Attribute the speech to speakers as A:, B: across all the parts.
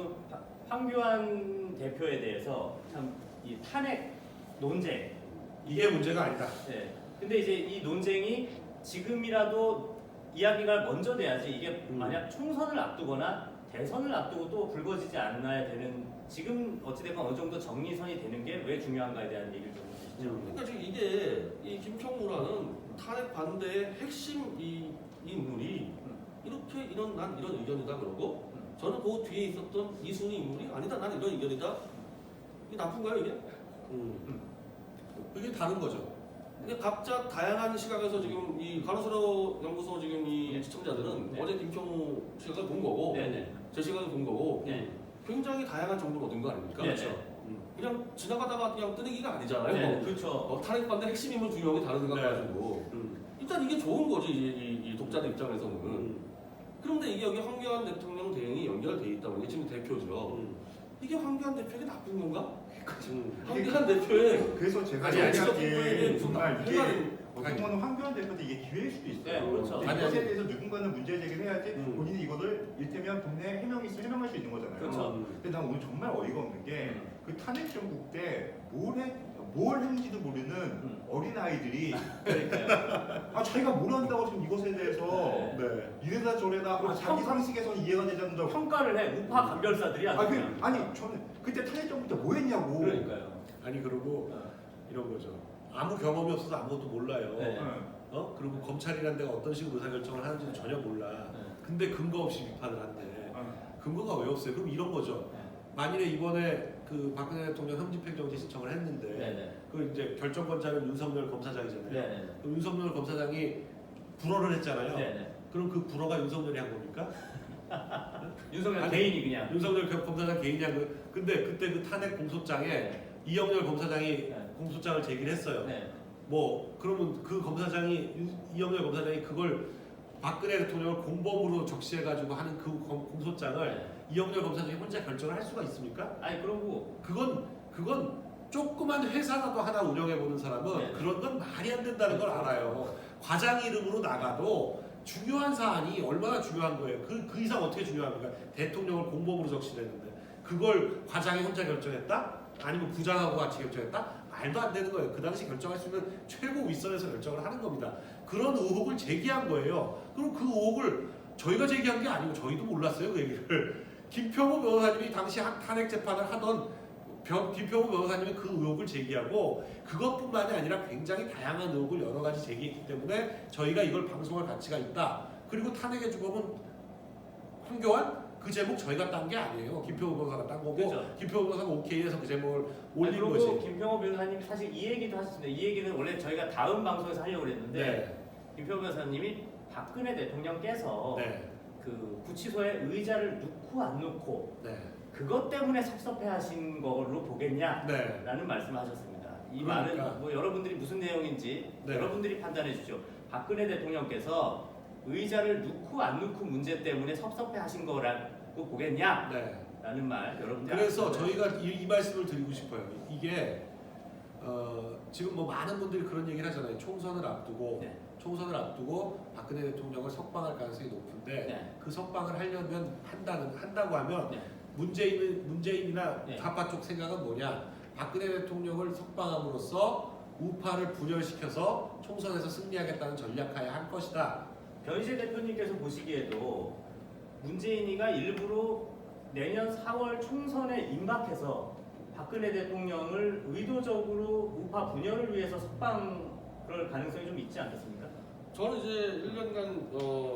A: 그 황교안 대표에 대해서 참 이 탄핵 논쟁
B: 이게 문제가 아니다.
A: 네. 근데 이제 이 논쟁이 지금이라도 이야기가 먼저 돼야지 이게 만약 총선을 앞두거나 대선을 앞두고 또 불거지지 않아야 되는 지금 어찌됐건 어느 정도 정리선이 되는 게 왜 중요한가에 대한 얘기를 좀 해주시죠.
C: 그러니까 지금 이게 이 김평무라는 탄핵 반대의 핵심 이 인물이 이렇게 난 이런 의견이다 그러고 저는 그 뒤에 있었던 이순희 인물이 아니다 난 이런 의견이다. 이게 나쁜가요 이게?
B: 이게 다른 거죠.
C: 근데 각자 다양한 시각에서 지금 이 간호사로 연구소 지금 이
A: 네.
C: 시청자들은
A: 네.
C: 어제 김평무 시각을 본 거고
A: 네네.
C: 제 시각을 본 거고
A: 네.
C: 굉장히 다양한 정보를 얻은 거 아닙니까?
A: 네.
C: 그렇죠. 그냥 지나가다가 그냥 뜨내기가 아니잖아요.
A: 네. 그렇죠.
C: 탄핵 반대 핵심 인물 두 명이 다른 생각 가지고 일단 이게 좋은 거지 이 독자들 입장에서는. 그런데 이게 여기 황교안 대통령 대행이 연결돼 있다 보니 지금 대표죠. 이게 황교안 대표에게 나쁜 건가? 황교안 대표의
D: 그래서 제가
B: 아니,
D: 얘기하기에 정말 이게
C: 해가지고
D: 어떻게 보면 황교안 대표한테 이게 기회일 수도 있어요.
A: 네, 그렇죠.
D: 근데
B: 아니,
D: 이것에
B: 아니.
D: 대해서 누군가는 문제 제기를 해야지 본인이 이거를 일테면 국내 해명이 있으면 해명할 수 있는 거잖아요.
A: 그렇죠.
D: 근데 난 오늘 정말 어이가 없는 게 그 탄핵 정국 때 뭘 했는지도 모르는 어린 아이들이
A: 그러니까요.
D: 아 자기가 뭘 한다고 지금 이것에 대해서
B: 네.
D: 이래다 저래다
A: 그리고
D: 자기 상식에서는 이해가 되지 않는다고.
A: 평가를 해 우파 감별사들이 아주 그냥.
D: 아니 저는 그때 탄핵 정국 때 뭐 했냐고.
A: 그러니까요.
B: 아니 그리고 이런 거죠. 아무 경험이 없어서 아무것도 몰라요.
A: 네.
B: 그리고 검찰이라는 데가 어떤 식으로 의사결정을 하는지도 전혀 몰라.
A: 네.
B: 근데 근거 없이 비판을 한대. 근거가 왜 없어요? 그럼 이런 거죠.
A: 네.
B: 만일에 이번에 그 박근혜 대통령 형집행정지 신청을 했는데
A: 네네.
B: 그 이제 결정권자는 윤석열 검사장이잖아요.
A: 네네.
B: 그럼 윤석열 검사장이 불허를 했잖아요.
A: 네네.
B: 그럼 그 불허가 윤석열이 한 겁니까?
A: 윤석열
B: 아니,
A: 개인이 그냥.
B: 윤석열 검사장 개인이야. 근데 그때 그 탄핵 공소장에
A: 네.
B: 이영렬 검사장이
A: 네.
B: 공소장을 제기를 했어요.
A: 네.
B: 뭐 그러면 그 검사장이 이영렬 검사장이 그걸 박근혜 대통령을 공범으로 적시해가지고 하는 그 공소장을
A: 네.
B: 이영렬 검사장이 혼자 결정을 할 수가 있습니까?
A: 아니 그러고
B: 그건 조그만 회사라도 하나 운영해 보는 사람은
A: 네.
B: 그런 건 말이 안 된다는 걸 알아요. 과장 이름으로 나가도 중요한 사안이 얼마나 중요한 거예요. 그 이상 어떻게 중요합니까? 대통령을 공범으로 적시했는데 그걸 과장이 혼자 결정했다? 아니면 부장하고 같이 결정했다? 말도 안 되는 거예요. 그 당시 결정할 수 있는 최고 윗선에서 결정을 하는 겁니다. 그런 의혹을 제기한 거예요. 그럼 그 의혹을 저희가 제기한 게 아니고 저희도 몰랐어요. 그 얘기를. 김평우 변호사님이 당시 탄핵 재판을 하던 김평우 변호사님이 그 의혹을 제기하고 그것뿐만이 아니라 굉장히 다양한 의혹을 여러 가지 제기했기 때문에 저희가 이걸 방송할 가치가 있다. 그리고 탄핵의 주범은 황교안? 그 제목 저희가 딴 게 아니에요. 김평우 변호사가 딴 거고
A: 그렇죠.
B: 김평우 변호사가 오케이해서 그 제목을 올린
A: 그리고
B: 거지.
A: 김평호 변호사님이 사실 이 얘기도 하셨습니다. 이 얘기는 원래 저희가 다음 방송에서 하려고 했는데
B: 네.
A: 김평호 변호사님이 박근혜 대통령께서
B: 네.
A: 그 구치소에 의자를 넣고 안 넣고
B: 네.
A: 그것 때문에 섭섭해하신 걸로 보겠냐라는
B: 네.
A: 말씀을 하셨습니다. 이
B: 그러니까.
A: 말은 뭐 여러분들이 무슨 내용인지
B: 네.
A: 여러분들이 판단해 주십시오. 박근혜 대통령께서 의자를 넣고 안 넣고 문제 때문에 섭섭해하신 거라고 보겠냐?
B: 네.
A: 라는 말 여러분들
B: 그래서 저희가 이 말씀을 드리고 싶어요. 이게 지금 뭐 많은 분들이 그런 얘기를 하잖아요. 총선을 앞두고
A: 네.
B: 박근혜 대통령을 석방할 가능성이 높은데
A: 네.
B: 그 석방을 하려면 한다고 하면
A: 네.
B: 문재인이나
A: 네.
B: 좌파 쪽 생각은 뭐냐? 박근혜 대통령을 석방함으로써 우파를 분열시켜서 총선에서 승리하겠다는 전략하에 할 것이다.
A: 변희재 대표님께서 보시기에도 문재인이가 일부러 내년 4월 총선에 임박해서 박근혜 대통령을 의도적으로 우파 분열을 위해서 석방 그럴 가능성이 좀 있지 않겠습니까?
C: 저는 이제 1년간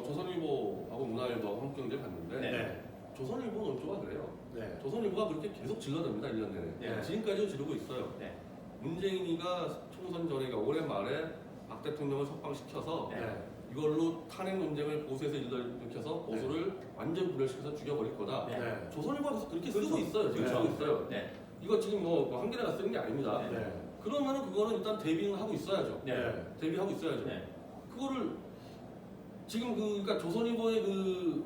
C: 조선일보하고 문화일보하고 한국경제를 봤는데
A: 네.
C: 조선일보 논조가 그래요.
B: 네.
C: 조선일보가 그렇게 계속 질러댑니다. 1년 내내.
A: 네.
C: 지금까지도 지르고 있어요.
A: 네.
C: 문재인이가 총선 전에 그러니까 올해 말에 박 대통령을 석방시켜서
A: 네.
C: 이걸로 탄핵 논쟁을 보수에서 일으켜서 보수를 완전 분열시켜서 죽여버릴 거다.
A: 네.
B: 네.
C: 조선일보가 그래서 그렇게
A: 그렇죠.
C: 쓰고 있어요. 지금
A: 그렇죠.
C: 쓰고 있어요.
A: 네.
C: 이거 지금 뭐 한겨레가 쓰는 게 아닙니다.
A: 네.
B: 네.
C: 그러면은 그거는 일단 대비는 하고 있어야죠.
A: 네.
C: 대비하고 있어야죠.
A: 네.
C: 그거를 지금 그러니까 조선일보의 그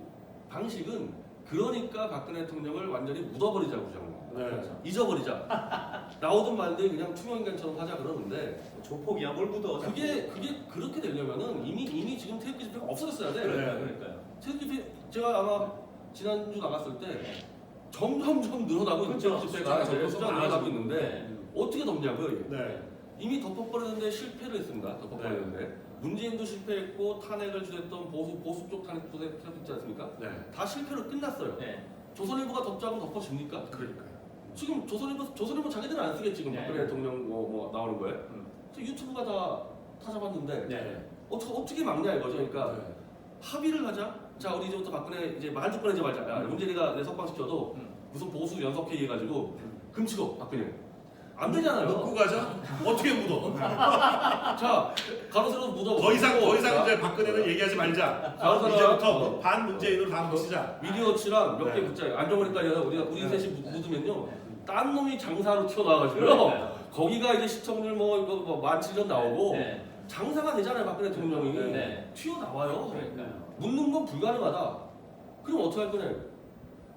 C: 방식은 그러니까 박근혜 대통령을 완전히 묻어버리자고 주장하는 겁니다.
B: 네.
A: 그렇죠.
C: 잊어버리자. 나오든 말든 그냥 투명인간처럼 하자 그러는데
A: 조폭이야 뭘 묻어.
C: 그게 그렇게 되려면은 이미 지금 태극기 집회가 없어졌어야 돼.
A: 그러니까요.
C: 태극기 집회 제가 아마 지난주 나갔을 때 점점점 늘어나고 있는
A: 그렇죠.
C: 집회가
B: 숫자가
C: 숫자가
B: 많아지고.
C: 늘어나고 있는데 어떻게 덮냐고요? 이게.
B: 네.
C: 이미 덮어버리는데 실패를 했습니다. 덮어버리는데 문재인도 실패했고 탄핵을 주도했던 보수 쪽 탄핵 주도했지 않습니까?
B: 네.
C: 다 실패로 끝났어요.
A: 네.
C: 조선일보가 덮자면 덮어집니까?
B: 그러니까요.
C: 지금 조선일보 자기들은 안 쓰겠지. 지금
A: 네.
C: 박근혜 대통령 뭐 나오는 거에. 유튜브가 다 찾아봤는데
A: 네.
C: 어떻게 막냐 이거죠. 그러니까
B: 네.
C: 합의를 하자. 자 우리 이제부터 박근혜 이제 말 듣고 내지 말자. 야, 문재인이가 내 석방시켜도 무슨 보수 연석회의 해가지고 금치고 박근혜. 안 되잖아요.
B: 묻고 가자? 어떻게 묻어?
C: 자 가로세로 묻어.
B: 더 이상 이제 박근혜는 얘기하지 말자.
C: 가로세로
B: 이제부터 반 문재인으로 다 묻히자.
C: 미디어치랑 몇 개
B: 네.
C: 붙자. 안정원까지 우리 셋이 묻으면요. 딴 놈이 장사로 튀어나와가지고요.
A: 그러니까요.
C: 거기가 이제 시청률 뭐 17,000전 나오고
A: 네.
C: 장사가 되잖아요. 박근혜 대통령이
A: 네.
C: 튀어나와요.
A: 그러니까요.
C: 묻는 건 불가능하다. 그럼 어떻게 할 거냐?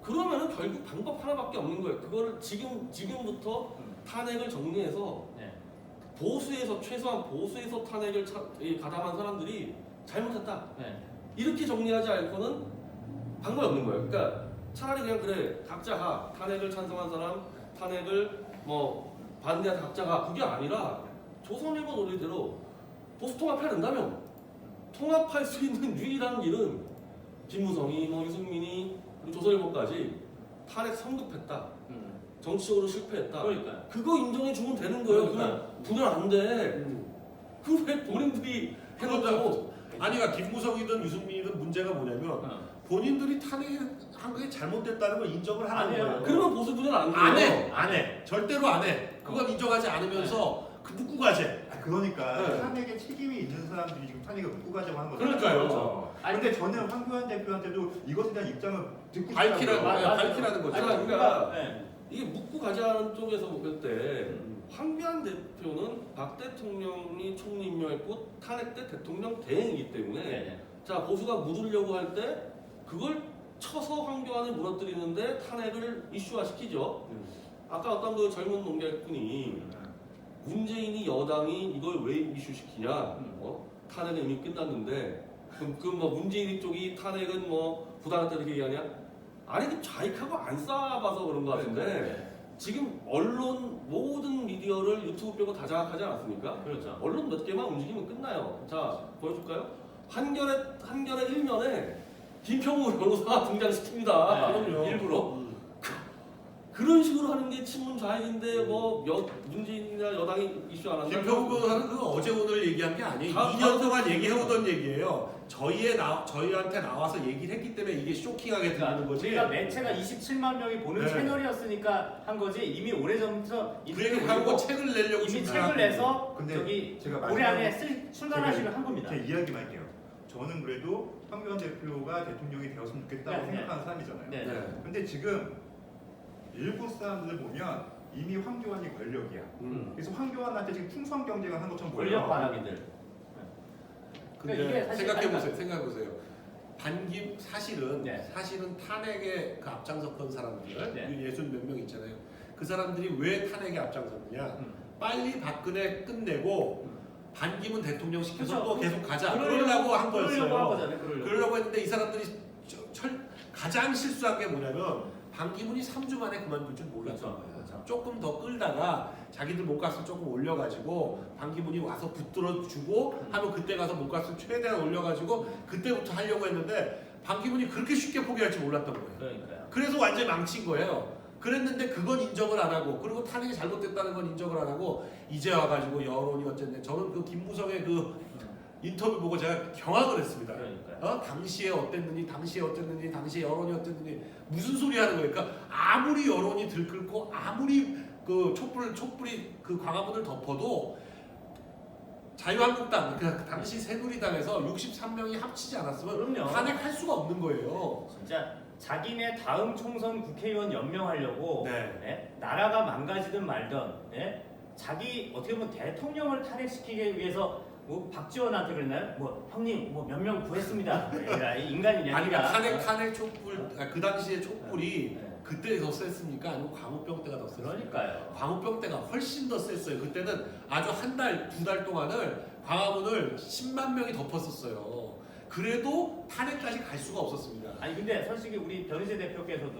C: 그러면은 결국 방법 하나밖에 없는 거예요. 그거를 지금부터 탄핵을 정리해서
A: 네.
C: 최소한 보수에서 탄핵을 가담한 사람들이 잘못했다.
A: 네.
C: 이렇게 정리하지 않고는 방법이 없는 거예요. 그러니까 차라리 그냥 그래 각자가 탄핵을 찬성한 사람, 탄핵을 뭐 반대한 각자가 그게 아니라 조선일보 논리대로 보수 통합해야 된다면 통합할 수 있는 유일한 길은 김무성이 뭐 유승민이 그리고 조선일보까지 탄핵 성급했다. 정치적으로 실패했다.
A: 그러니까요.
C: 그거 인정해 주면 되는 거예요. 그냥 분열 안 돼. 그 왜 본인들이 해놓고
B: 아니, 그러니까 김무성이든 유승민이든 문제가 뭐냐면 본인들이 탄핵한 게 잘못됐다는 걸 인정을 하는
A: 안 해요.
B: 거예요.
C: 그러면 보수 분열 안 돼요.
B: 안 해. 절대로 안 해. 그건 인정하지 않으면서 그 묻고 가재.
D: 그러니까
B: 네.
D: 탄핵에 책임이 있는 사람들이 지금 탄핵을 묻고 가자고 하는 거잖아요.
B: 그러니까요.
D: 근데 저는 황교안 대표한테도 이것에 대한 입장을 듣고
B: 밝히라는
D: 싶다고요.
B: 거예요. 밝히라는 거죠.
C: 아니, 그러니까
A: 네.
C: 이게 묻고 가자는 쪽에서 볼 때 황교안 대표는 박 대통령이 총리 임명했고 탄핵 때 대통령 대행이기 때문에
A: 네.
C: 자 보수가 묻으려고 할 때 그걸 쳐서 황교안을 무너뜨리는데 탄핵을 이슈화시키죠. 아까 어떤 그 젊은 농객분이 문재인이 여당이 이걸 왜 이슈시키냐? 탄핵은 이미 끝났는데 그럼 뭐 문재인 쪽이 탄핵은 뭐 부당하다 이렇게 얘기하냐? 아니 그 좌익하고 안 싸봐서 그런 것 같은데 지금 언론 모든 미디어를 유튜브 빼고 다 장악하지 않았습니까?
A: 그렇죠.
C: 언론 몇 개만 움직이면 끝나요. 자 보여줄까요? 한겨레 일면에 김평우 변호사가 등장시킵니다.
A: 네,
B: 그럼요.
C: 일부러. 그런 식으로 하는 게 친문 좌익인데 뭐 문재인이나 여당이 이슈 안 한다.
B: 김평우 변호사는 그거 어제 오늘 얘기한 게 아니에요.
C: 다
B: 2년 동안 얘기해오던 얘기예요. 저희한테 나와서 얘기를 했기 때문에 이게 쇼킹하게 들리는 거지.
A: 우리가 매체가 27만 명이 보는
B: 네.
A: 채널이었으니까 한 거지 이미 오래전부터
B: 그 얘기 하고 책을 내려고
A: 이미
B: 지금
A: 책을 내서
D: 근데
A: 저기
D: 제가
A: 올해 안에 출간하시려 한 겁니다.
D: 제 이야기만 할게요. 저는 그래도 황교안 대표가 대통령이 되었으면 좋겠다고
A: 네,
D: 생각하는 사람이잖아요.
A: 네.
B: 네.
D: 근데 지금 일부 사람들 보면 이미 황교안이 권력이야. 그래서 황교안한테 지금 충성 경쟁을 한 것처럼 보여요.
A: 권력 바라기들.
B: 근데
A: 이게 사실
B: 생각해보세요. 사실은
A: 네.
B: 탄핵에 그 앞장섰던 사람들
A: 네.
B: 예순 몇 명 있잖아요. 그 사람들이 왜 탄핵에 앞장섰느냐? 빨리 박근혜 끝내고 반기문 대통령 시켜서
A: 그렇죠.
B: 또 계속 가자.
A: 그러려고
B: 그러려고 한
A: 그러려고 한
B: 거였어요.
A: 거잖아요.
B: 그러려고 했는데 이 사람들이 가장 실수한 게 뭐냐면 반기문이 3주 만에 그만둘 줄 몰랐던
A: 그렇죠.
B: 거예요.
A: 그렇죠.
B: 조금 더 끌다가 자기들 몸값을 조금 올려가지고 반기문이 와서 붙들어주고 하면 그때 가서 몸값을 최대한 올려가지고 그때부터 하려고 했는데 반기문이 그렇게 쉽게 포기할 줄 몰랐던 거예요.
A: 그러니까요.
B: 그래서 완전히 망친 거예요. 그랬는데 그건 인정을 안 하고 그리고 탄핵이 잘못됐다는 건 인정을 안 하고 이제 와가지고 여론이 어쨌네. 저는 그 김무성의 그 인터뷰 보고 제가 경악을 했습니다.
A: 그러니까요.
B: 당시에 어땠는지, 당시에 여론이 어땠는지 무슨 소리 하는 거예요? 그러니까 아무리 여론이 들끓고 아무리 그 촛불이 그 광화문을 덮어도 자유한국당 그 당시 새누리당에서 63명이 합치지 않았으면
A: 그럼요.
B: 탄핵할 수가 없는 거예요.
A: 진짜 자기네 다음 총선 국회의원 연명하려고
B: 네.
A: 예? 나라가 망가지든 말든 예? 자기 어떻게 보면 대통령을 탄핵시키기 위해서 뭐 박지원한테 그랬나요? 뭐 형님 뭐 몇 명 구했습니다. 얘들아, 이 인간이냐?
B: 아니
A: 네가.
B: 그러니까 탄핵 촛불 그 당시에 촛불이
A: 네.
B: 그때 더 셌습니까? 아니면 광우병 때가 더 셌습니까?
A: 그러니까요.
B: 광우병 때가 훨씬 더 셌어요. 그때는 아주 한 달, 두 달 동안을 광화문을 10만 명이 덮었었어요. 그래도 탄핵까지 갈 수가 없었습니다.
A: 아니 근데 솔직히 우리 변희재 대표께서도